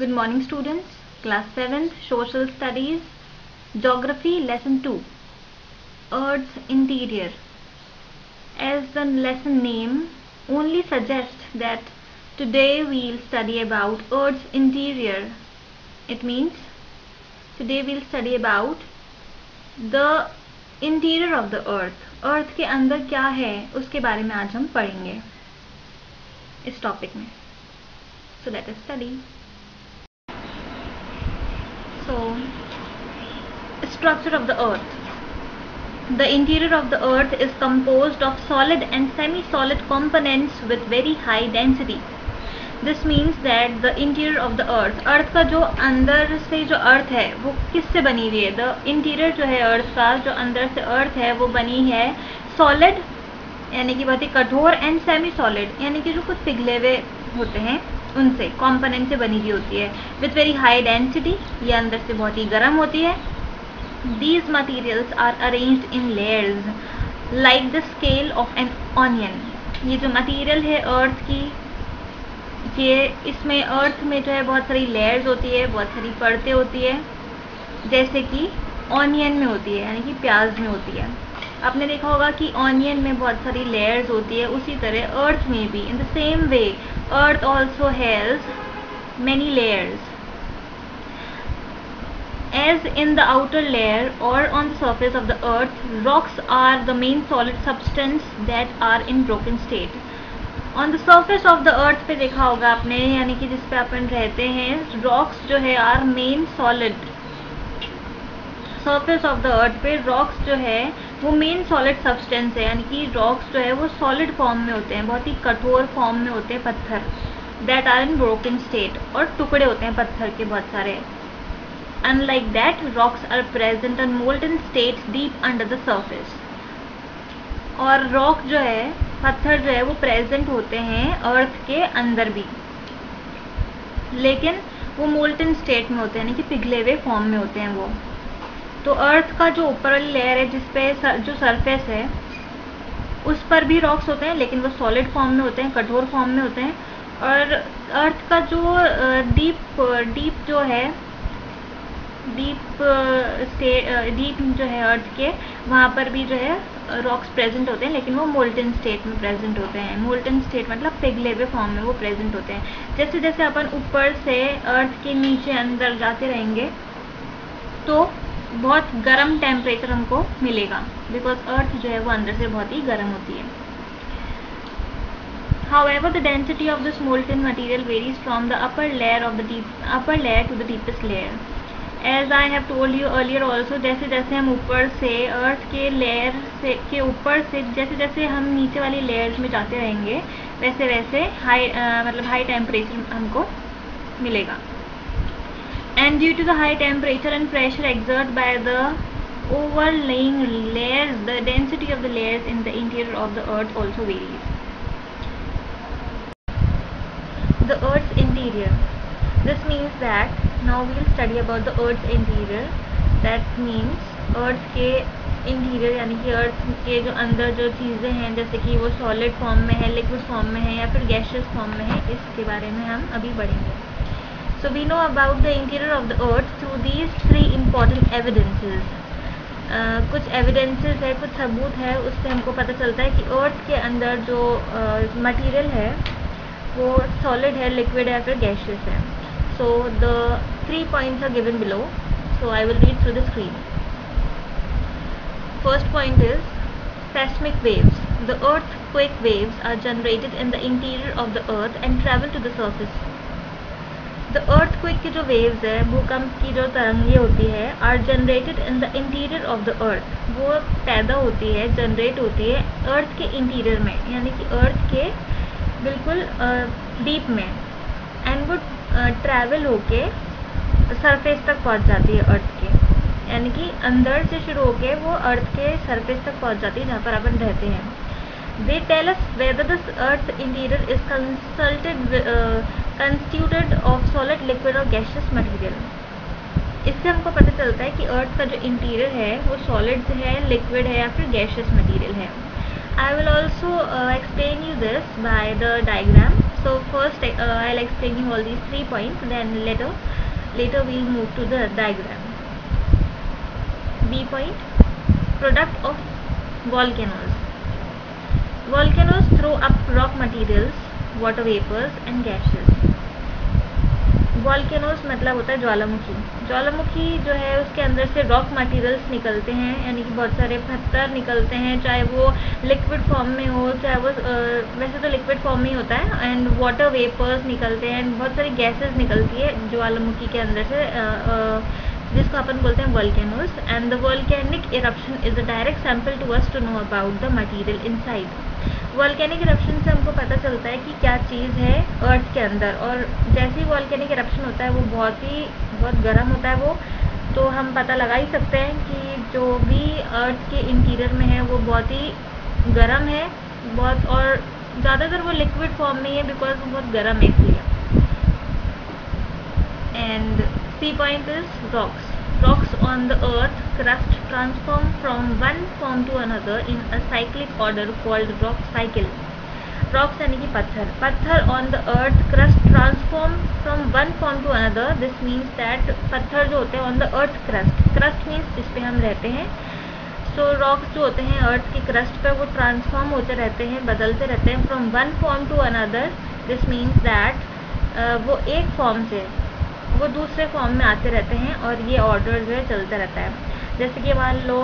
Good morning students, class 7th, social studies, geography lesson 2, Earth's interior. As the lesson name only suggests that today we'll study about Earth's interior. It means today we'll study about the interior of the earth. Earth के अंदर क्या है उसके बारे में आज हम पढ़ेंगे इस टॉपिक में. So let us study. So, structure of the earth. The interior of the earth is composed of solid and semi-solid components with very high density. This means that the interior of the earth का जो अंदर से जो earth है वो किससे बनी हुई है? The interior जो है earth का जो अंदर से earth है वो बनी है solid यानी कि बहुत ही कठोर and semi-solid यानी कि जो कुछ पिघले हुए होते हैं उनसे कंपोनेंट से बनी हुई होती है. विथ वेरी हाई डेंसिटी, ये अंदर से बहुत ही गर्म होती है. These materials are arranged in layers like the scale of an onion. ये जो मटेरियल है अर्थ की, ये इसमें अर्थ में जो है बहुत सारी लेयर्स होती है, बहुत सारी परतें होती है, जैसे कि ऑनियन में होती है यानी कि प्याज में होती है. आपने देखा होगा कि ऑनियन में बहुत सारी लेयर्स होती है, उसी तरह अर्थ में भी in the same way earth also has many layers. As in the outer layer or on the surface of the earth, rocks are the main solid substance that are in broken state. On the surface of the earth पे देखा होगा आपने यानी कि जिस पे अपन रहते हैं, rocks जो है are main solid. Surface of the earth पे rocks जो है वो main solid substance है यानी कि rocks जो है वो solid form में होते हैं, बहुत ही कठोर form में होते हैं पत्थर. That are in broken state और टुकड़े होते हैं पत्थर के बहुत सारे. Unlike that, rocks are present in molten state deep under the surface. और rock जो है, पत्थर जो है वो present होते हैं earth के अंदर भी, लेकिन वो molten state में होते हैं यानी कि पिघले हुए form में होते हैं वो. तो earth का जो ऊपर वाली layer है जिसपे जो surface है उस पर भी rocks होते हैं, लेकिन वो solid form में होते हैं, कठोर form में होते हैं. और earth का जो deep जो है डीप जो है अर्थ के, वहाँ पर भी जो है रॉक्स प्रेजेंट होते हैं, लेकिन वो मोल्टन स्टेट में प्रेजेंट होते हैं. मोल्टन स्टेट मतलब पिघले हुए फॉर्म में वो प्रेजेंट होते हैं. जैसे जैसे अपन ऊपर से अर्थ के नीचे अंदर जाते रहेंगे तो बहुत गर्म टेम्परेचर हमको मिलेगा, बिकॉज अर्थ जो है वो अंदर से बहुत ही गर्म होती है. However, the density of this molten material varies from the upper layer to the deepest layer. As I have told you earlier also, जैसे जैसे हम ऊपर से अर्थ के लेयर से के ऊपर से जैसे जैसे हम नीचे वाली लेयर्स में जाते रहेंगे वैसे वैसे हाई टेम्परेचर हमको मिलेगा. And due to the high temperature and pressure exerted by the overlaying layers, the density of the layers in the interior of the earth also varies. The earth's interior. This means that now we will study about the earth's interior. That means earth के interior यानी कि earth के जो अंदर जो चीज़ें हैं, जैसे कि वो solid form में है, liquid form में है या फिर gaseous form में है, इसके बारे में हम अभी पढ़ेंगे. So we know about the interior of the earth through these three important evidences. कुछ evidences है, कुछ सबूत है, उससे हमको पता चलता है कि earth के अंदर जो material है वो solid है, liquid है या फिर gaseous है. So the 3 points are given below. So I will read through the screen. First point is seismic waves. The earthquake waves are generated in the interior of the earth and travel to the surface. The earthquake की जो waves है, भूकंप की जो तरंगें होती है, are generated in the interior of the earth. वो पैदा होती है, generate होती है earth के interior में यानी कि earth के बिल्कुल deep में, and वो ट्रैवल होके सरफेस तक पहुंच जाती है अर्थ के, यानी कि अंदर से शुरू होके वो अर्थ के सरफेस तक पहुंच जाती है जहाँ पर अपन रहते हैं. They tell us whether the earth interior is constituted of solid, liquid or gaseous material. इससे हमको पता चलता है कि अर्थ का जो इंटीरियर है वो सॉलिड है, लिक्विड है या फिर गैशियस मटेरियल है. I will also explain you this by the diagram. So first I'll explain you all these 3 points, then later we'll move to the diagram. B point, product of volcanoes. Volcanoes throw up rock materials, water vapors and gases. Volcanoes मतलब होता है ज्वालामुखी. ज्वालामुखी जो है उसके अंदर से rock materials निकलते हैं, यानी कि बहुत सारे पत्थर निकलते हैं, चाहे वो लिक्विड फॉर्म में हो, चाहे वो वैसे तो लिक्विड फॉर्म में ही होता है, एंड वाटर वेपर्स निकलते हैं, बहुत सारी गैसेस निकलती है ज्वालामुखी के अंदर से, जिसको अपन बोलते हैं volcanoes. And the volcanic eruption is a direct sample to us to know about the material inside. Volcanic eruption से हमको पता चलता है कि क्या चीज़ है अर्थ के अंदर, और जैसे ही वॉल्केनिक इरप्शन होता है वो बहुत गर्म होता है वो, तो हम पता लगा ही सकते हैं कि जो भी अर्थ के इंटीरियर में है वो बहुत ही गर्म है, बहुत, और ज़्यादातर वो लिक्विड फॉर्म में है बिकॉज वो बहुत गर्म है इसलिए. And C point is rocks. Rocks on the earth crust transform from one form to another in a cyclic order called rock cycle. Rocks यानी कि पत्थर on the earth crust transform from one form to another. This means that पत्थर जो होते हैं on the earth crust means जिस पे हम रहते हैं. So rocks जो होते हैं अर्थ की क्रस्ट पे वो ट्रांसफॉर्म होते रहते हैं, बदलते रहते हैं from one form to another. This means that वो एक फॉर्म से वो दूसरे फॉर्म में आते रहते हैं, और ये ऑर्डर जो है चलता रहता है. जैसे कि मान लो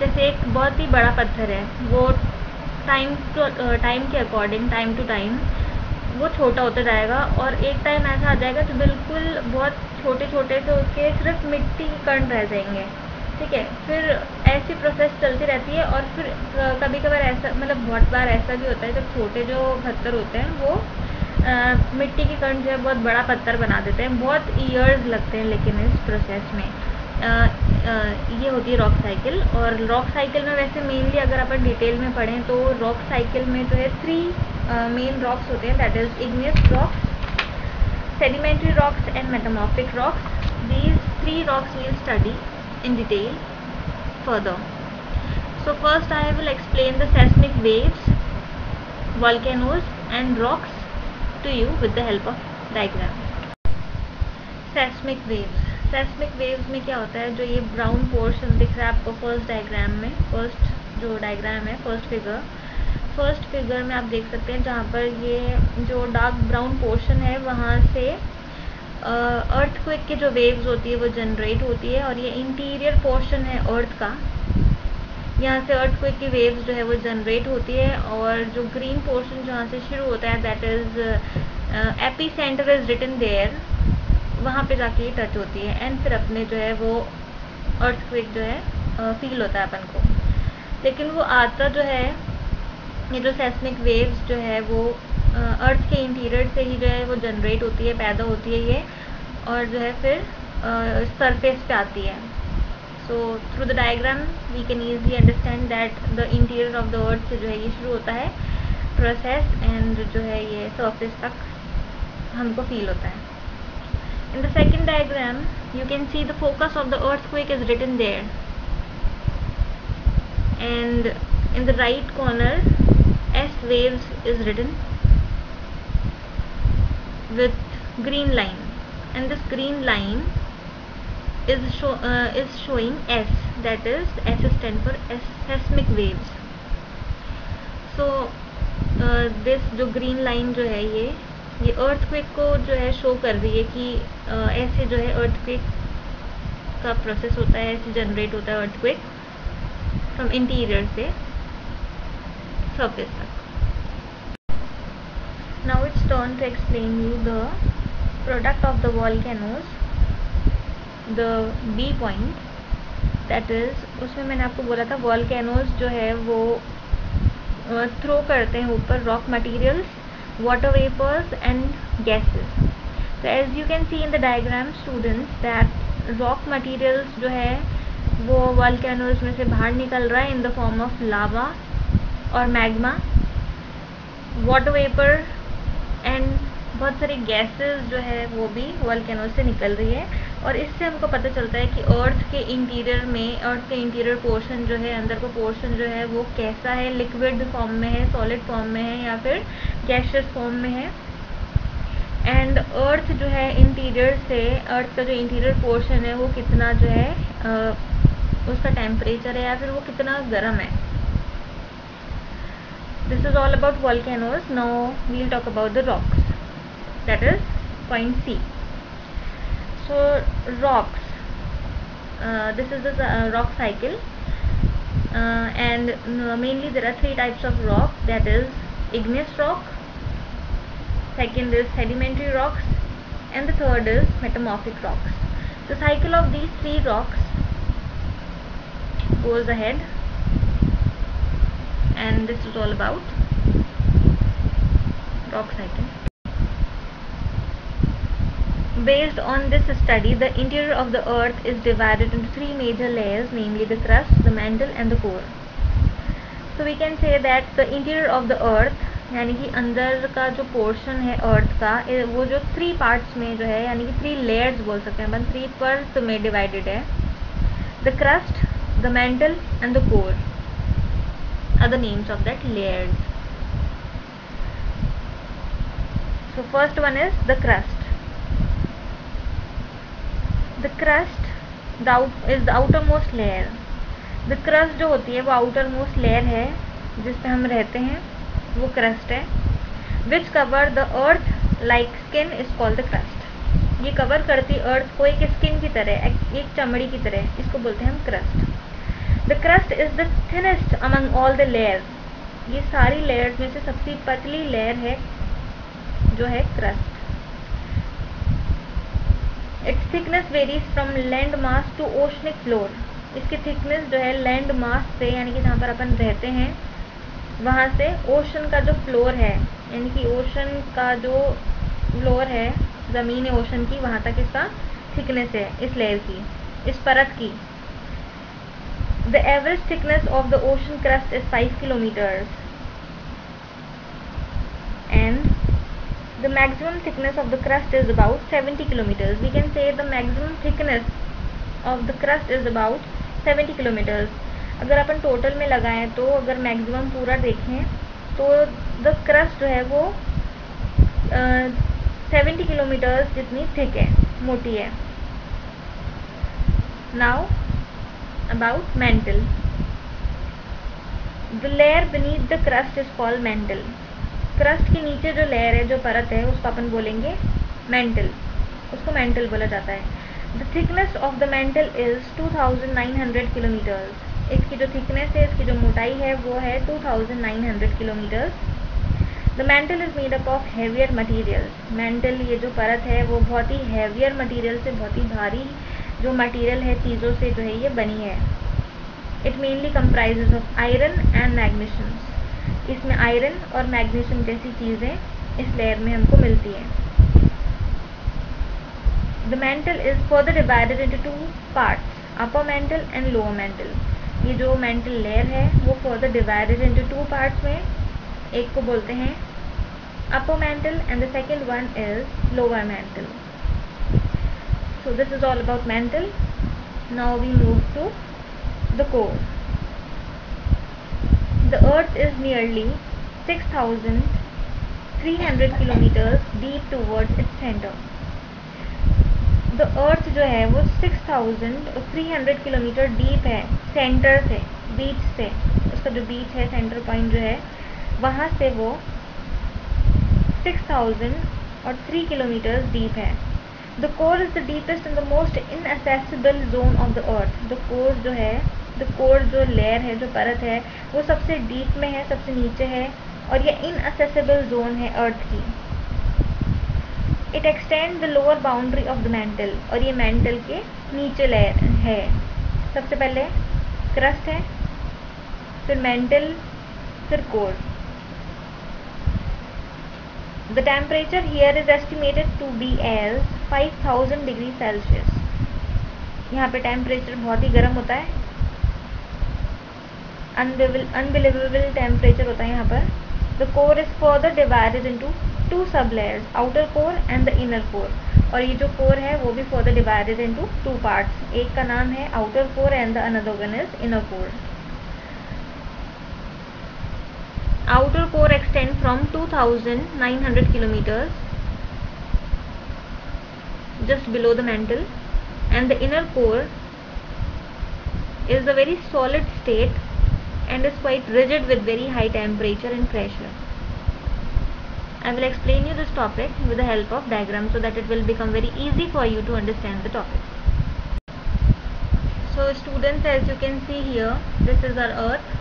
जैसे एक बहुत ही बड़ा पत्थर है, वो टाइम के अकॉर्डिंग, टाइम टू टाइम वो छोटा होता जाएगा, और एक टाइम ऐसा आ जाएगा तो बिल्कुल बहुत छोटे छोटे से उसके सिर्फ मिट्टी के कण रह जाएंगे. ठीक है, फिर ऐसी प्रोसेस चलती रहती है, और फिर कभी कभार ऐसा, मतलब बहुत बार ऐसा भी होता है जब छोटे जो पत्थर होते हैं वो मिट्टी के कण जो है बहुत बड़ा पत्थर बना देते हैं. बहुत ईयर्स लगते हैं लेकिन इस प्रोसेस में. ये होती है रॉक साइकिल. और रॉक साइकिल में वैसे मेनली अगर अपन डिटेल में पढ़ें तो रॉक साइकिल में जो है 3 मेन रॉक्स होते हैं, that is igneous rocks, sedimentary rocks and metamorphic rocks. These 3 rocks we'll study in detail further. So first I will explain the seismic waves, volcanoes and rocks to you with the help of diagram. Seismic waves. Seismic waves में क्या होता है, जो ये brown portion दिख रहा है आपको फर्स्ट डायग्राम में, फर्स्ट जो डायग्राम है, फर्स्ट फिगर में आप देख सकते हैं जहाँ पर ये जो डार्क ब्राउन पोर्शन है वहाँ से अर्थक्वेक की जो वेव्स होती है वो जनरेट होती है, और ये इंटीरियर पोर्शन है अर्थ का, यहाँ से अर्थक्वेक की वेव्स जो है वो जनरेट होती है. और जो ग्रीन पोर्शन जहाँ से शुरू होता है that is epicentre is written there, वहाँ पे जाके ये टच होती है, एंड फिर अपने जो है वो अर्थक्वेक जो है फील होता है अपन को. लेकिन वो आता जो है, ये जो सेस्मिक वेव्स जो है वो अर्थ के इंटीरियर से ही जो है वो जनरेट होती है, पैदा होती है ये, और जो है फिर सरफेस पे आती है. So through the diagram we can easily understand that the interior of the earth से जो है ये शुरू होता है प्रोसेस, एंड जो है ये सरफेस तक हमको फील होता है. In the second diagram you can see the focus of the earthquake is written there, and in the right corner S waves is written with green line, and this green line is showing S, that is S stand for seismic waves. So this जो green line जो है ये earthquake को जो है show कर रही है कि ऐसे जो है earthquake का प्रोसेस होता है, ऐसे जनरेट होता है earthquake from interior से surface तक. Now it's turn to explain you the product of the volcanoes, the B point, that is उसमें मैंने आपको बोला था volcanoes जो है वो थ्रो करते हैं ऊपर rock materials, water vapours and gases. So as you can see in the diagram students that rock materials जो है वो volcanoes में से बाहर निकल रहा है in the form of lava और मैग्मा, वाटर वेपर एंड बहुत सारी गैसेस जो है वो भी वॉल्केनो से निकल रही है. और इससे हमको पता चलता है कि अर्थ के इंटीरियर पोर्शन जो है, अंदर का पोर्शन जो है वो कैसा है, लिक्विड फॉर्म में है, सॉलिड फॉर्म में है या फिर गैसियस फॉर्म में है। एंड अर्थ जो है इंटीरियर से, अर्थ का जो इंटीरियर पोर्शन है वो कितना जो है उसका टेम्परेचर है या फिर वो कितना गर्म है। This is all about volcanoes. Now we'll talk about the rocks. That is point C. So rocks, this is the rock cycle, and mainly there are three types of rock, that is igneous rock, second is sedimentary rocks, and the third is metamorphic rocks. The cycle of these three rocks goes ahead, and this is all about rock cycle. Based on this study, the interior of the earth is divided into three major layers, namely the crust, the mantle and the core. So we can say that the interior of the earth, यानी कि अंदर का जो portion है अर्थ का, वो जो three parts में जो है, यानी कि थ्री लेयर्स बोल सकते हैं अपन, थ्री परत में डिवाइडेड है. The crust, the mantle and the core are the names of that layers. So first one is the crust. The crust is the outermost layer. The crust जो होती है वो outermost layer है जिस पे हम रहते हैं, वो crust है. Which cover the earth like skin is called the crust. ये कवर करती अर्थ को एक स्किन की तरह, एक चमड़ी की तरह, इसको बोलते हैं हम crust. The crust is the thinnest among all the layers. ये सारी layers में से सबसे पतली layer है जो है crust. Its thickness varies from land mass to oceanic floor. इसकी थिकनेस जो है लैंड मास से, यानी कि जहाँ पर अपन रहते हैं वहाँ से ओशन का जो फ्लोर है, यानी कि ओशन का जो फ्लोर है, ज़मीन है ओशन की, वहाँ तक इसका थिकनेस है इस लेयर की, इस परत की. The average thickness of the ocean crust is 5 kilometers and the maximum thickness of the crust is about 70 kilometers. We can say the maximum thickness of the crust is about 70 kilometers. अगर अपन total में लगाएं तो अगर maximum पूरा देखें तो the crust जो है वो 70 किलोमीटर्स जितनी थिक है, मोटी है. Now about mental. The layer beneath the crust is called mental. Crust के नीचे जो लेयर है, जो परत है, उसको अपन बोलेंगे मेंटल, उसको मेंटल बोला जाता है. The thickness of the mantle is 2900 kilometres. इसकी जो थिकनेस है, इसकी जो मोटाई है वो है 2900 kilometres. The mantle is made up of heavier materials. Mental ये जो परत है वो बहुत ही हैवियर मटीरियल से, बहुत ही भारी जो मटीरियल है, चीज़ों से जो है ये बनी है. It mainly comprises of iron and magnesium. इसमें आयरन और मैग्नीशियम जैसी चीज़ें इस लेयर में हमको मिलती हैं. The mantle is further divided into two parts, upper mantle and lower mantle. ये जो मेंटल लेयर है वो further divided into two parts में, एक को बोलते हैं upper mantle and the second one is lower mantle. So this is all about mantle. Now we move to the core. The earth is nearly 6,300 kilometers deep towards its center. The earth जो है वो 6,300 kilometre deep है centre से, बीच से. उसका जो बीच है, centre point जो है, वहाँ से वो 6,003 किलोमीटर डीप है. The core is the deepest and the most inaccessible zone of the earth. The core जो है, द कोर जो लेयर है, जो परत है, वो सबसे डीप में है, सबसे नीचे है, और ये इनअसेसिबल जोन है अर्थ की. It extend the lower boundary of the mental. और ये मेंटल के नीचे लेयर है. सबसे पहले क्रस्ट है, फिर मेंटल, फिर core. The temperature here is estimated to be as 5000 degree Celsius. यहाँ पे टेम्परेचर बहुत ही गर्म होता है, अनबिलीवेबल टेम्परेचर होता है यहाँ पर. The core is further divided into two sub layers, outer core and the inner core. और ये जो कोर है वो भी further divided into two parts. एक का नाम है outer core and the another one is inner core. Outer core extends from 2,900 kilometers just below the mantle, and the inner core is a very solid state and is quite rigid with very high temperature and pressure. I will explain you this topic with the help of diagram so that it will become very easy for you to understand the topic. So students, as you can see here, this is our earth.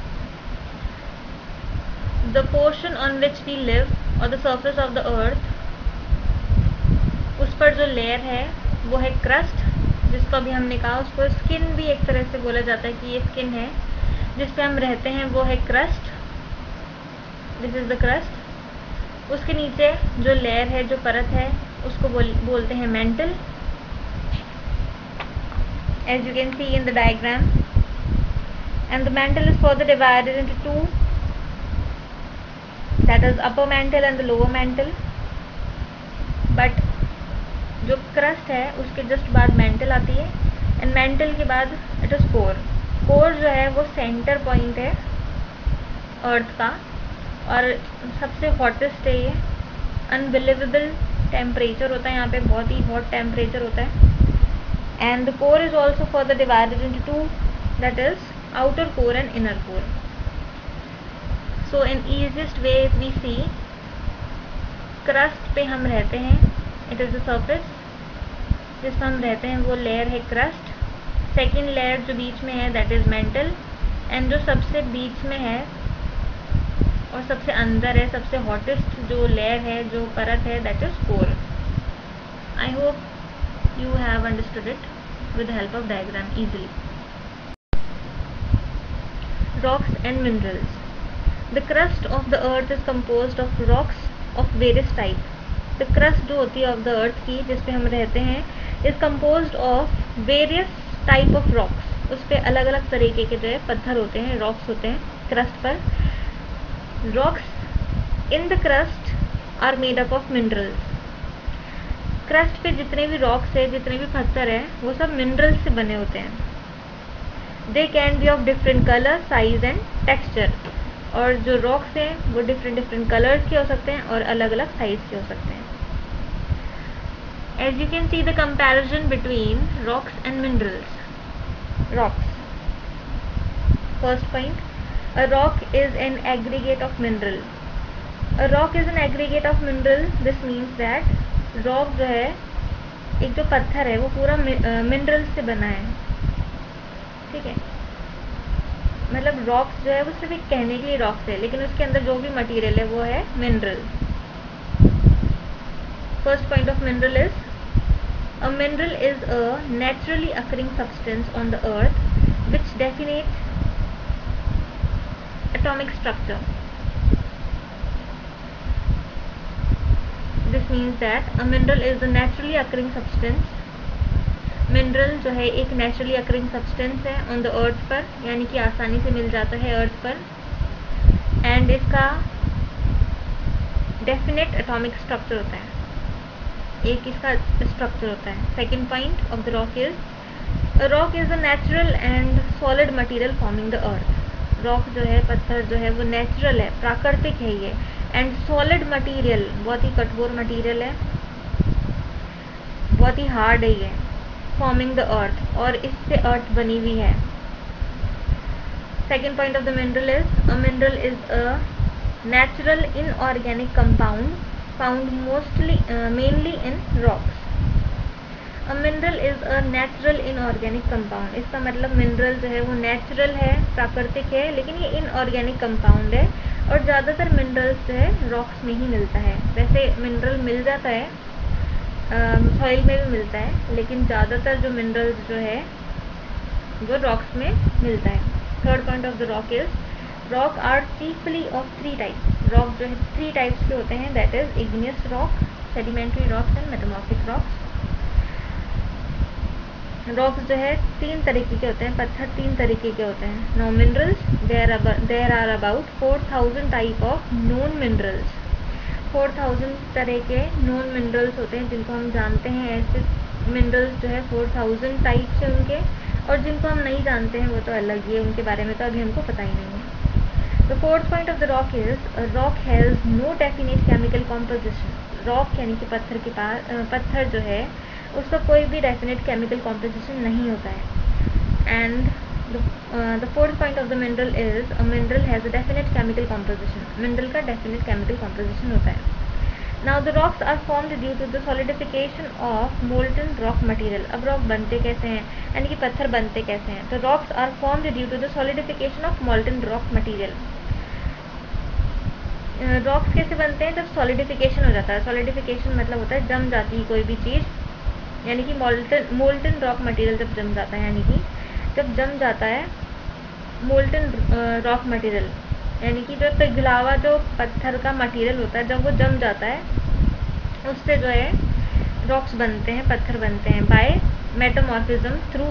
The portion on which we live or the surface of the earth, उस पर जो layer है वो है crust, जिसको अभी हमने कहा उसको स्किन भी एक तरह से बोला जाता है कि ये स्किन है जिस पे हम रहते हैं, वो है crust. This is the crust. उसके नीचे जो लेयर है, जो परत है, उसको बोलते हैं mantle. As you can see in the diagram, and the mantle is further divided into two, that is upper mantle and the lower mantle. But जो क्रस्ट है उसके जस्ट बाद मेंटल आती है, एंड मेंटल के बाद इट इज कोर. कोर जो है वो सेंटर पॉइंट है अर्थ का और सबसे हॉटेस्ट है ये. अनबिलीवेबल टेम्परेचर होता है यहाँ पे, बहुत ही हॉट टेम्परेचर होता है. And the core is also further divided into to, that is outer core and inner core. So in easiest way if we see, crust पे हम रहते हैं, इट इज़ द सरफेस जिस पर हम रहते हैं, वो लेयर है क्रस्ट. सेकेंड लेयर जो बीच में है दैट इज़ मेंटल, एंड जो सबसे बीच में है और सबसे अंदर है, सबसे हॉटेस्ट जो लेयर है, जो परत है, that is core. I hope you have understood it with the help of diagram easily. Rocks and minerals. The crust of the earth is composed of rocks of various types. The crust जो होती है of the earth की, जिस पे हम रहते हैं, is composed of various type of rocks. उस पे अलग अलग तरीके के जो है पत्थर होते हैं, rocks होते हैं crust पर. Rocks in the crust are made up of minerals. crust पे जितने भी rocks है, जितने भी पत्थर है, वो सब minerals से बने होते हैं. They can be of different color, size and texture. और जो रॉक्स हैं वो डिफरेंट कलर्स के हो सकते हैं और अलग अलग साइज के हो सकते हैं. As you can see the comparison between rocks and minerals. Rocks, first point, a rock is an aggregate of mineral. A rock is an aggregate of mineral. This means that rock जो है, एक जो पत्थर है, वो पूरा mineral से बना है. ठीक है, मतलब रॉक्स जो है वो सिर्फ एक कहने के लिए रॉक्स है, लेकिन उसके अंदर जो भी मटेरियल है वो है mineral. First point of mineral is, a mineral is a naturally occurring substance on the earth which definite atomic structure. This means that a mineral is a naturally occurring substance. Mineral जो है एक naturally occurring substance है on the अर्थ पर, यानी कि आसानी से मिल जाता है अर्थ पर, एंड इसका डेफिनेट एटॉमिक स्ट्रक्चर होता है, एक इसका स्ट्रक्चर होता है. Second point of the rock is, rock is a natural and solid material forming the earth. Rock जो है, पत्थर जो है, वो नेचुरल है, प्राकृतिक है ये, एंड सॉलिड मटीरियल, बहुत ही कठोर मटीरियल है, बहुत ही हार्ड है ये, फॉर्मिंग द अर्थ, और इससे अर्थ बनी हुई है. Second point of the mineral is, a mineral is a natural inorganic compound found mainly in rocks. A mineral is a natural inorganic compound. इसका मतलब मिनरल जो है वो नेचुरल है, प्राकृतिक है, लेकिन ये इनऑर्गेनिक कंपाउंड है, और ज़्यादातर मिनरल्स जो है रॉक्स में ही मिलता है. वैसे मिनरल मिल जाता है, सॉइल में भी मिलता है, लेकिन ज़्यादातर जो मिनरल्स जो है वो रॉक्स में मिलता है. Third point of the rock is, rock are chiefly of three types. Rock जो है थ्री टाइप्स के होते हैं, that is igneous rock, sedimentary rocks and metamorphic rocks. Rocks जो है तीन तरीके के होते हैं, पत्थर तीन तरीके के होते हैं. Now minerals, there are about 4000 type of known minerals. 4000 तरह के नॉन मिनरल्स होते हैं जिनको हम जानते हैं। ऐसे मिनरल्स जो है 4000 टाइप्स हैं उनके, और जिनको हम नहीं जानते हैं वो तो अलग ही है, उनके बारे में तो अभी हमको पता ही नहीं है। The fourth point of the rock is rock has no definite chemical composition. Rock यानी कि पत्थर के पास पत्थर जो है उसका कोई भी डेफिनेट केमिकल कॉम्पोजिशन नहीं होता है। And the fourth point of the mineral is a mineral has a definite chemical composition. Mineral का डेफिनेट केमिकल कॉम्पोजिशन होता है। Now the rocks are formed due to the solidification of molten rock material. अब rock बनते कैसे हैं, यानी कि पत्थर बनते कैसे हैं? तो rocks are formed due to the solidification of molten rock material. Rocks कैसे बनते हैं? जब सॉलिडिफिकेशन हो जाता है। सॉलिडिफिकेशन मतलब होता है जम जाती है कोई भी चीज़, यानी कि मोल्टन रॉक मटेरियल जब जम जाता है, यानी कि जब जम जाता है मोल्टन रॉक मटेरियल, यानी कि जो पिघलावा जो पत्थर का मटेरियल होता है जब वो जम जाता है उससे जो है रॉक्स बनते हैं, पत्थर बनते हैं by metamorphism through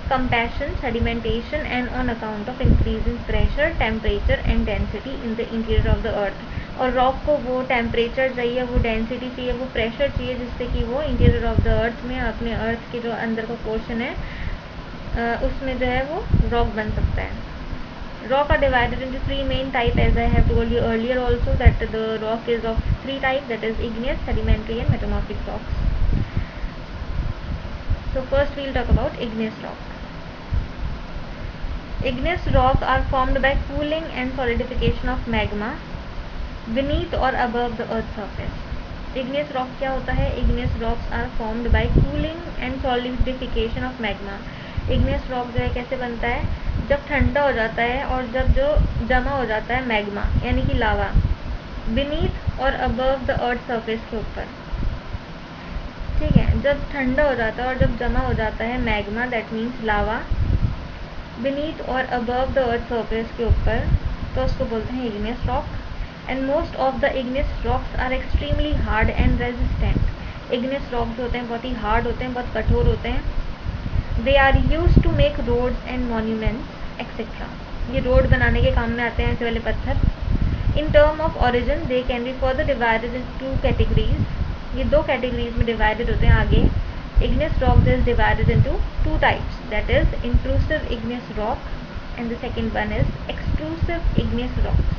compaction, sedimentation and on account of increase in pressure, temperature and density in the interior of the earth. और रॉक को वो टेम्परेचर चाहिए, वो डेंसिटी चाहिए, वो प्रेशर चाहिए जिससे कि वो इंटीरियर ऑफ द अर्थ में, अपने अर्थ के जो अंदर का पोर्शन है उसमें जो है वो रॉक बन सकता है। Rock are divided into three main types, as I have told you earlier also, that the rock is of three types, that is igneous, sedimentary and metamorphic rocks. So first we will talk about igneous rock. Igneous rock are formed by cooling and solidification of magma beneath or above the earth surface. Igneous rock क्या होता है? Igneous rocks are formed by cooling and solidification of magma. Igneous rock जो है कैसे बनता है? जब ठंडा हो जाता है और जब जो जमा हो जाता है मैग्मा यानी कि लावा बीनीथ और अबव द अर्थ सरफेस के ऊपर। ठीक है, जब ठंडा हो जाता है और जब जमा हो जाता है magma, that means lava, beneath और अबव द अर्थ सरफेस के ऊपर, तो उसको बोलते हैं igneous rock. And most of the igneous rocks are extremely hard and resistant. Igneous rock जो होते हैं बहुत ही हार्ड होते हैं, बहुत कठोर होते हैं। They are use to make roads and monuments etcetera. ये रोड बनाने के काम में आते हैं ऐसे वाले पत्थर। In term of origin they can be further divided in two categories. ये दो कैटेगरीज में डिवाइडेड होते हैं आगे। Igneous rock is divided into two types, that is intrusive igneous rock and the second one is extrusive igneous rocks.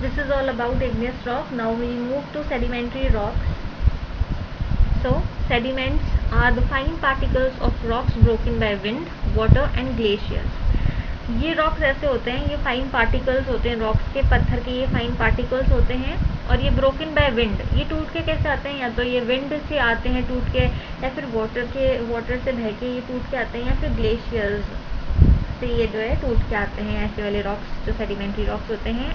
This is all about igneous rock. Now we move to sedimentary rocks. So sediments are the fine particles of rocks broken by wind, water and glaciers. ये rocks ऐसे होते हैं, ये fine particles होते हैं rocks के, पत्थर के ये फाइन पार्टिकल्स होते हैं और ये ब्रोकन बाय विंड। ये टूट के कैसे आते हैं? या तो ये विंड से आते हैं टूट के, या फिर वाटर से बह के ये टूट के आते हैं, या फिर ग्लेशियर्स से ये जो है टूट के आते हैं, ऐसे वाले रॉक्स जो सेडिमेंट्री रॉक्स होते हैं।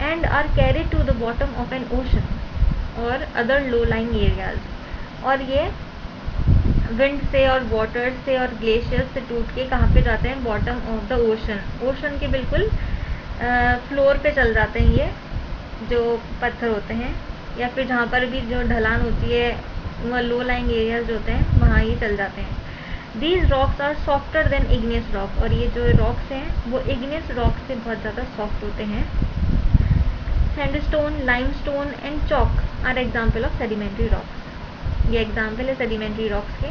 And are carried to the bottom of an ocean और अदर लो लाइंग एरियाज। और ये विंड से और वाटर से और ग्लेशियर से टूट के कहाँ पे जाते हैं? Bottom of the ocean. Ocean के बिल्कुल फ्लोर पे चल जाते हैं ये जो पत्थर होते हैं, या फिर जहाँ पर भी जो ढलान होती है वह लो लाइंग एरियाज जो होते हैं वहाँ ये चल जाते हैं। These rocks are softer than igneous rock. और ये जो रॉक्स हैं वो इग्नियस रॉक से बहुत ज़्यादा सॉफ्ट होते हैं। Sandstone, limestone and chalk are example of sedimentary rocks. ये एग्जाम्पल है सेडिमेंट्री रॉक्स के।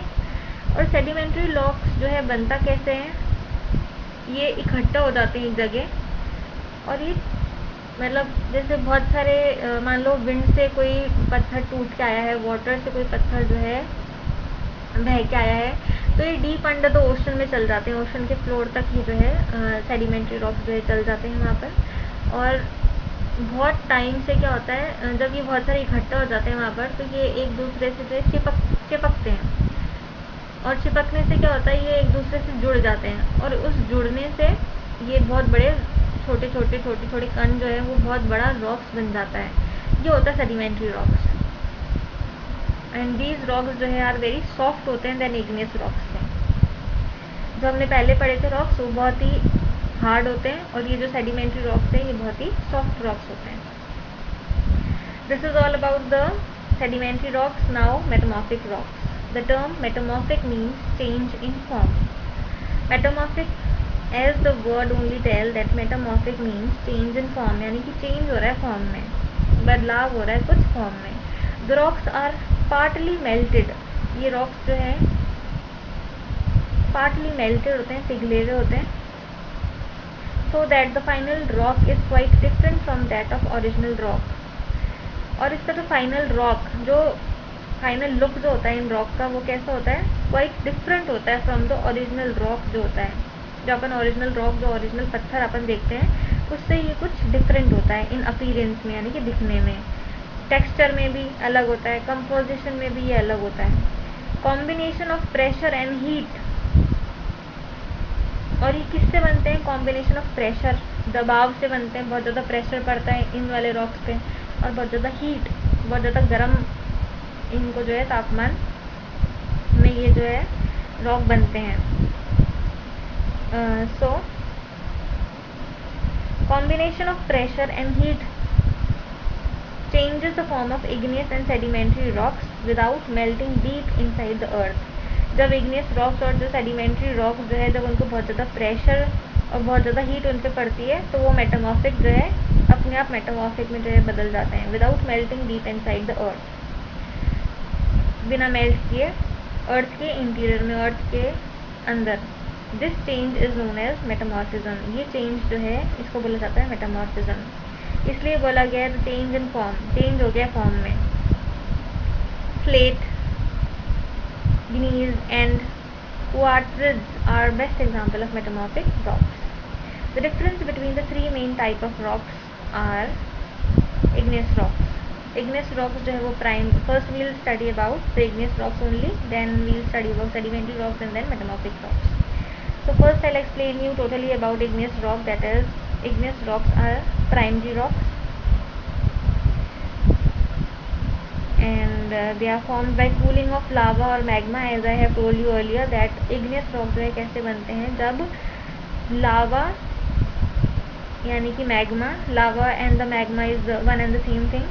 और सेडिमेंट्री रॉक्स जो है बनता कैसे हैं? ये इकट्ठा हो जाते हैं एक जगह, और ये मतलब जैसे बहुत सारे मान लो विंड से कोई पत्थर टूट के आया है, वाटर से कोई पत्थर जो है बह के आया है, तो ये डीप अंडर द ओशन में चल जाते हैं। ओशन के फ्लोर तक ही जो है सेडिमेंट्री रॉक्स जो है चल जाते हैं वहाँ पर। और बहुत टाइम से क्या होता है, जब ये बहुत सारे इकट्ठा हो जाते हैं वहाँ पर, तो ये एक दूसरे से जो है चिपकते हैं, और चिपकने से क्या होता है ये एक दूसरे से जुड़ जाते हैं, और उस जुड़ने से ये बहुत बड़े छोटे छोटे कण जो है वो बहुत बड़ा रॉक्स बन जाता है। ये होता है sedimentary rocks. And these rocks जो है आर वेरी सॉफ्ट होते हैं देन इग्नियस रॉक्स से। जो हमने पहले पढ़े थे रॉक्स वो बहुत ही हार्ड होते हैं, और ये जो सेडिमेंट्री रॉक्स हैं ये बहुत ही सॉफ्ट रॉक्स होते हैं। This is all about the sedimentary rocks. Now metamorphic rocks. The term metamorphic means change in form. Metamorphic as the word only tell that metamorphic means change in form, यानी कि change हो रहा है form में, बदलाव हो रहा है कुछ फॉर्म में। The rocks are partly melted, ये रॉक्स जो है पार्टली मेल्टेड होते हैं, पिघले हुए होते हैं। So that the final rock is quite different from that of original rock, और इसका जो फाइनल रॉक, जो फाइनल लुक जो होता है इन रॉक का, वो कैसा होता है, क्वाइट डिफरेंट होता है फ्रॉम द ओरिजिनल रॉक जो होता है। जो अपन ओरिजिनल रॉक, जो ओरिजिनल पत्थर अपन देखते हैं, उससे ये कुछ डिफरेंट होता है इन अपीयरेंस में, यानी कि दिखने में, टेक्सचर में भी अलग होता है, कंपोजिशन में भी ये अलग होता है। Combination of pressure and heat, और ये किससे बनते हैं, कॉम्बिनेशन ऑफ प्रेशर, दबाव से बनते हैं, बहुत ज़्यादा प्रेशर पड़ता है इन वाले रॉक्स पे, और बहुत ज़्यादा हीट, बहुत ज़्यादा गर्म इनको जो है तापमान में ये जो है रॉक बनते हैं। सो combination of pressure and heat changes the form of igneous and sedimentary rocks without melting deep inside the earth। जब igneous rocks और जो sedimentary rocks जो है, जब उनको बहुत ज़्यादा प्रेशर और बहुत ज़्यादा हीट उन पर पड़ती है, तो वो मेटामॉर्फिक जो है अपने आप मेटामॉर्फिक में जो है बदल जाते हैं, without melting deep inside the earth, बिना मेल्ट किए अर्थ के इंटीरियर में, अर्थ के अंदर। This change is known as metamorphism, ये चेंज जो है इसको बोला जाता है मेटामॉर्फिज्म। इसलिए बोला गया है चेंज इन फॉर्म, चेंज हो गया फॉर्म में। Slate, gneiss and quartzites are best example of metamorphic rocks. The difference between the three main type of rocks are igneous rocks. Igneous rocks जो है वो prime, first we'll study about the igneous rocks only, then we'll study about sedimentary rocks and then metamorphic rocks. So first I'll explain you totally about igneous rock, that is igneous rocks are primary rocks and they are formed by cooling of lava or magma, as I have told you earlier that igneous rock जो है कैसे बनते हैं, जब लावा यानी कि magma, lava and the magma is one and the same thing,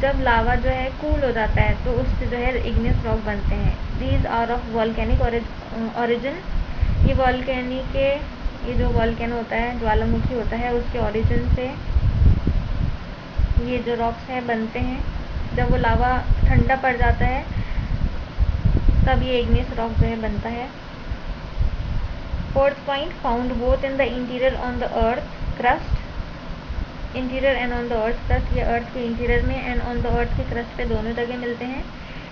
जब लावा जो है कूल हो जाता है तो उससे जो है इग्नियस रॉक बनते हैं। These are of volcanic origin, ये वॉल्केनिक के, ये जो वॉल्केनो होता है, ज्वालामुखी होता है, उसके ओरिजिन से ये जो रॉक्स है बनते हैं। जब वो लावा ठंडा पड़ जाता है तब ये इग्नियस रॉक जो है बनता है। Fourth point, found both in the interior on the earth crust, interior and on the earth crust, ये अर्थ के इंटीरियर में एंड ऑन द अर्थ के क्रस्ट पे दोनों जगह मिलते हैं।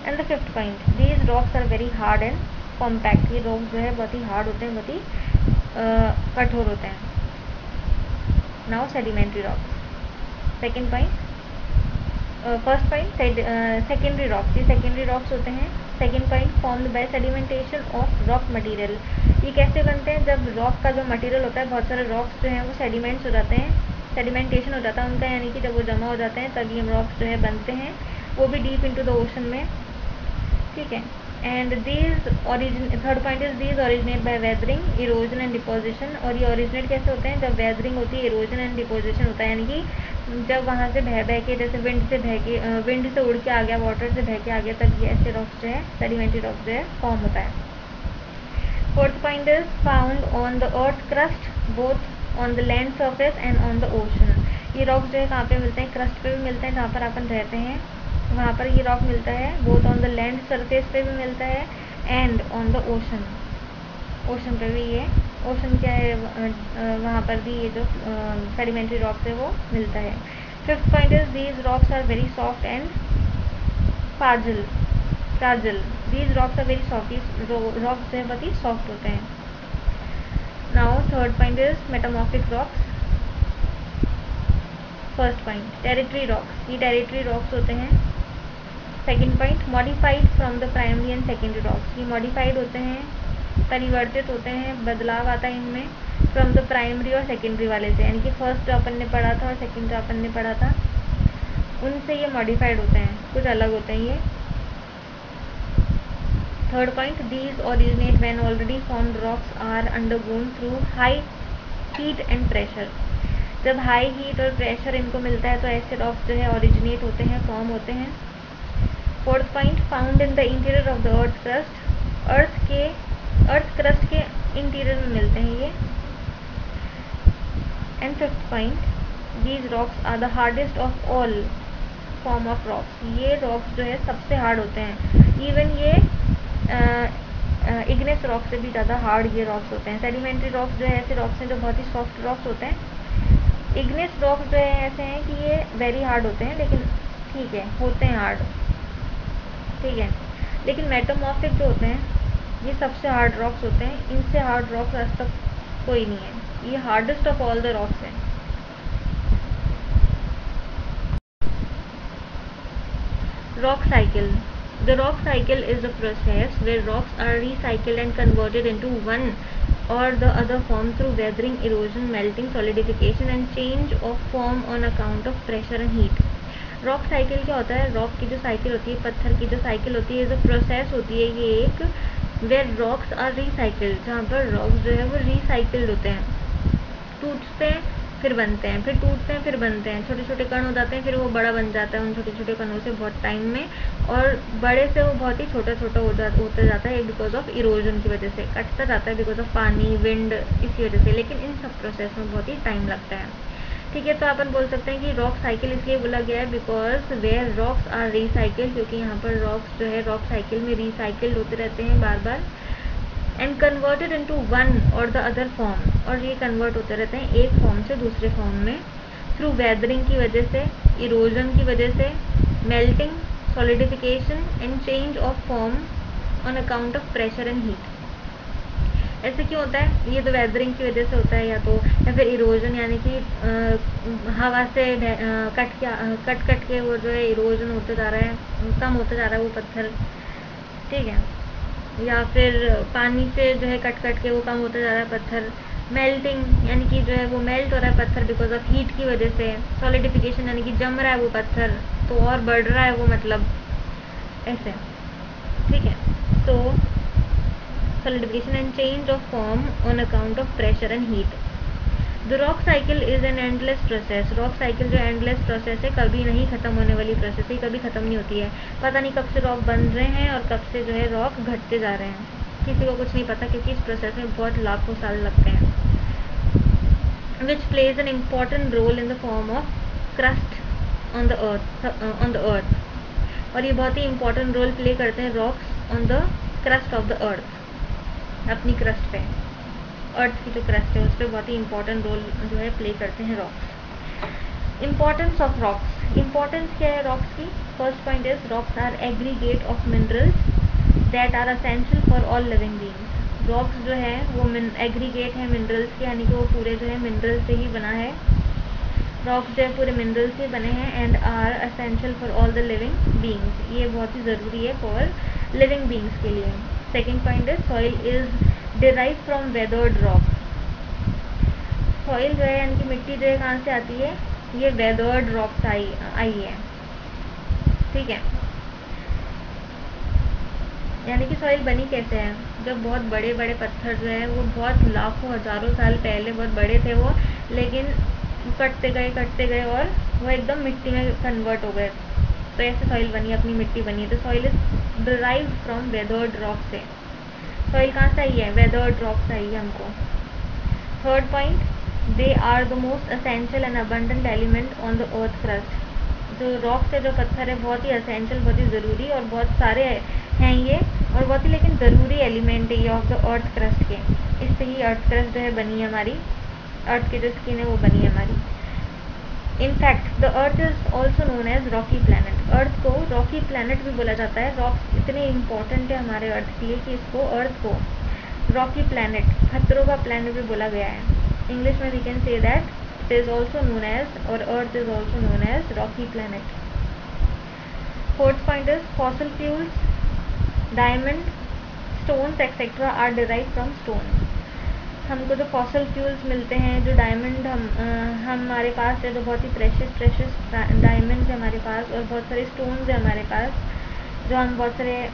And the fifth point, these rocks are very hard and compact, ये रॉक्स जो है बहुत ही हार्ड होते हैं, बहुत ही कठोर होते हैं। Now sedimentary rocks, second point, first point secondary rocks, ये सेकेंडरी रॉक्स होते हैं। Second point, formed by sedimentation of rock material, ये कैसे बनते हैं, जब रॉक का जो मटेरियल होता है, बहुत सारे रॉक्स जो हैं वो सेडिमेंट्स हो जाते हैं, सेडिमेंटेशन हो जाता है उनका, यानी कि जब वो जमा हो जाते हैं तब ये रॉक्स जो है बनते हैं, वो भी डीप इनटू द ओशन में, ठीक है। And these origin, third point is these originate by weathering, erosion and deposition, और ये ओरिजिनेट कैसे होते हैं, जब वेदरिंग होती है, इरोजन एंड डिपोजिशन होता है, यानी कि जब वहाँ से बह के, जैसे विंड से बह के, विंड से उड़ के आ गया, वाटर से बह के आ गया, तब ये ऐसे रॉक्स जो है सेडिमेंट्री रॉक्स जो है फॉर्म होता है। Fourth point is found on the earth crust both on the land surface and on the ocean, ये रॉक्स जो है कहाँ पे मिलते हैं, क्रस्ट पे भी मिलते हैं, जहाँ पर अपन रहते हैं वहाँ पर ये रॉक मिलता है, both on the land surface पे भी मिलता है and on the ocean, ocean पे भी, ये ओशन क्या है वहाँ पर भी ये जो सेडिमेंट्री रॉक्स है वो मिलता है। Fifth point is these rocks are very soft and fragile, these rocks are very soft, rocks जो है बहुत ही सॉफ्ट होते हैं। Now third point is metamorphic rocks. First point, tertiary rocks, ये टेरिटरी रॉक्स होते हैं। Second point, modified from the primary and secondary rocks, ये मॉडिफाइड होते हैं, परिवर्तित होते हैं, बदलाव आता है इनमें फ्रॉम द प्राइमरी और सेकेंडरी वाले से, यानी कि फर्स्ट जो अपन ने पढ़ा था और सेकेंड जो अपन ने पढ़ा था उनसे ये मॉडिफाइड होते हैं, कुछ अलग होते हैं ये। Third point, these originate when already formed rocks are undergone through high heat and pressure, जब हाई हीट और प्रेशर इनको मिलता है तो ऐसे रॉक्स जो है ओरिजिनेट होते हैं, फॉर्म होते हैं। Fourth point, found in the interior of the earth crust, earth crust के इंटीरियर में मिलते हैं ये। And fifth point, these rocks are the hardest of all form of rocks. ये रॉक्स जो है सबसे हार्ड होते हैं, इवन ये इग्नेस रॉक से भी ज़्यादा हार्ड ये रॉक्स होते हैं। सेडिमेंट्री रॉक्स जो है ऐसे रॉक्स हैं जो बहुत ही सॉफ्ट रॉक्स होते हैं। इग्नेस रॉक्स जो है ऐसे हैं कि ये वेरी हार्ड होते हैं, लेकिन ठीक है होते हैं हार्ड, ठीक है। लेकिन मेटामॉर्फिक जो होते हैं ये सबसे हार्ड रॉक्स होते हैं। इनसे हार्ड रॉक्स आज तक कोई नहीं है, ये hardest of all the rocks हैं। Rock cycle. The rock cycle is a process where rocks are recycled and converted into one or the other form through weathering, erosion, melting, solidification and change of form on account of pressure and heat. Rock cycle क्या होता है? Rock की जो cycle होती है, पत्थर की जो साइकिल होती है, जो प्रोसेस होती है ये एक, वेयर रॉक्स आर रिसाइकिल्ड, जहाँ पर रॉक्स जो है वो रिसाइकिल्ड होते हैं, टूटते हैं फिर बनते हैं, फिर टूटते हैं फिर बनते हैं, छोटे छोटे कण हो जाते हैं, फिर वो बड़ा बन जाता है उन छोटे छोटे कणों से बहुत टाइम में, और बड़े से वो बहुत ही छोटा छोटा होता जाता है बिकॉज ऑफ इरोजन की वजह से, कटता जाता है बिकॉज ऑफ पानी, विंड, इसी वजह से। लेकिन इन सब प्रोसेस में बहुत ही टाइम लगता है, ठीक है। तो अपन बोल सकते हैं कि रॉक साइकिल इसलिए बोला गया है because where rocks are recycled, क्योंकि यहाँ पर रॉक्स जो है रॉक साइकिल में रिसाइकिल्ड होते रहते हैं बार बार, एंड कन्वर्टेड इनटू वन और द अदर फॉर्म, और ये कन्वर्ट होते रहते हैं एक फॉर्म से दूसरे फॉर्म में, थ्रू वेदरिंग की वजह से, इरोजन की वजह से, melting, solidification and change of form on account of pressure and heat. ऐसे क्यों होता है? ये तो वेदरिंग की वजह से होता है, या फिर इरोजन, यानी कि हवा से कट के वो जो है इरोजन होते जा रहा है, कम होता जा रहा है वो पत्थर, ठीक है। या फिर पानी से जो है कट के वो कम होता जा रहा है पत्थर। मेल्टिंग यानी कि जो है वो मेल्ट हो रहा है पत्थर बिकॉज ऑफ हीट की वजह से। सॉलिडिफिकेशन यानी कि जम रहा है वो पत्थर तो और बढ़ रहा है वो, मतलब ऐसे, ठीक है। तो solidification and change of form on account of pressure and heat. The rock cycle is an endless process. rock cycle जो endless process है, कभी नहीं खत्म होने वाली प्रोसेस है, कभी खत्म नहीं होती है। पता नहीं कब से रॉक बन रहे हैं और कब से जो है रॉक घटते जा रहे हैं, किसी को कुछ नहीं पता, क्योंकि इस प्रोसेस में बहुत लाखों साल लगते हैं। Which plays an important role in the form of crust on the earth. और ये बहुत ही important रोल प्ले करते हैं rocks on the crust of the अर्थ, अपनी क्रस्ट पे, अर्थ की जो क्रस्ट है उस पर बहुत ही इंपॉर्टेंट रोल जो है प्ले करते हैं rocks. Importance of rocks, importance क्या है रॉक्स की? First point is rocks are aggregate of minerals that are essential for all living beings. Rocks जो है वो एग्रीगेट है मिनरल्स के, यानी कि वो पूरे जो है मिनरल से ही बना है। रॉक्स जो है पूरे मिनरल से बने हैं, and are essential for all the living beings, ये बहुत ही ज़रूरी है फॉर लिविंग बीइंग्स के लिए। Second point is soil is derive from weathered rock. Soil जो है यानी कि मिट्टी जो है कहाँ से आती है? ये वेदर्ड रॉक से आई है, ठीक है। यानी कि सॉइल बनी कैसे है? जब बहुत बड़े बड़े पत्थर जो है वो बहुत लाखों हजारों साल पहले बहुत बड़े थे वो, लेकिन कटते गए और वो एकदम मिट्टी में कन्वर्ट हो गए, तो ऐसे सॉइल बनी, अपनी मिट्टी बनी है। तो soil is derived from weathered rock से। सॉइल कहाँ से आई है? वेदर्ड रॉक से आई है हमको। Third point, they are the most essential and abundant element on the earth crust. जो रॉक से जो पत्थर है बहुत ही असेंशियल, बहुत ही ज़रूरी और बहुत सारे हैं ये, और बहुत ही लेकिन ज़रूरी एलिमेंट है ये ऑफ द अर्थ क्रस्ट के। इससे ही अर्थ क्रस्ट जो है बनी है हमारी, अर्थ की जो स्किन है वो बनी है हमारी। In fact the earth is also known as rocky planet. Earth को रॉकी प्लैनेट भी बोला जाता है। रॉक्स इतने इंपॉर्टेंट है हमारे अर्थ के लिए कि इसको, अर्थ को रॉकी प्लैनेट, खतरों का प्लैनेट भी बोला गया है। इंग्लिश में we can say that it is also known as, और earth is also known as rocky planet. Fourth point is fossil fuels, diamond, stones etcetera are derive from stone. हमको जो फॉसिल फ्यूल्स मिलते हैं, जो diamond हमारे पास है, जो बहुत ही प्रेशियस डायमंड है हमारे पास, और बहुत सारे स्टोन्स है हमारे पास, जो हम बहुत सारे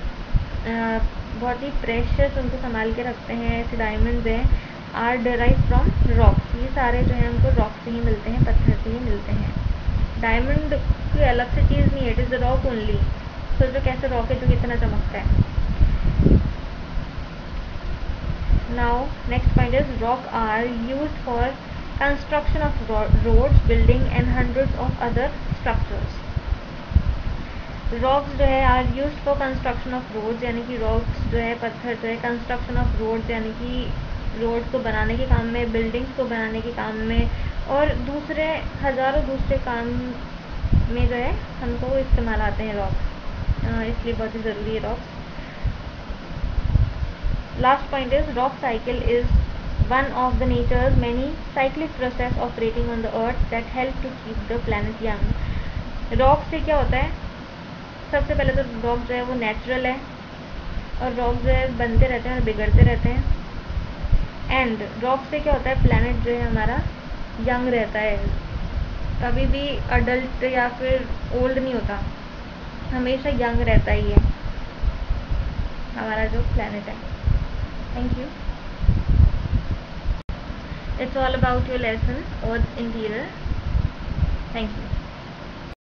बहुत ही प्रेशियस उनको संभाल के रखते हैं, ऐसे डायमंड्स हैं, आर डिराइव फ्रॉम रॉक्स। ये सारे जो है हमको रॉक से ही मिलते हैं, पत्थर से ही मिलते हैं। डायमंड कोई अलग से चीज़ नहीं है, it is the rock only. सोचो कैसे रॉक है जो कितना चमकता है। Now next point is rock are used for construction of roads, building and hundreds of other structures. Rocks जो है are used for construction of roads, यानी कि रॉक्स जो है पत्थर जो है कंस्ट्रक्शन ऑफ रोड्स यानी कि रोड्स को बनाने के काम में, बिल्डिंग्स को बनाने के काम में और दूसरे हज़ारों दूसरे काम में जो है हमको इस्तेमाल आते हैं रॉक्स, इसलिए बहुत ही ज़रूरी है rocks. Last point is rock cycle is one of the nature's many cyclic process operating on the earth that help to keep the planet young. Rock से क्या होता है, सबसे पहले तो रॉक जो है वो नेचुरल है और रॉक जो है बनते रहते हैं और बिगड़ते रहते हैं. एंड रॉक से क्या होता है, प्लैनेट जो है हमारा यंग रहता है, कभी भी अडल्ट या फिर ओल्ड नहीं होता, हमेशा यंग रहता ही है हमारा जो प्लैनेट है. Thank you. It's all about your lesson, Earth's interior. Thank you.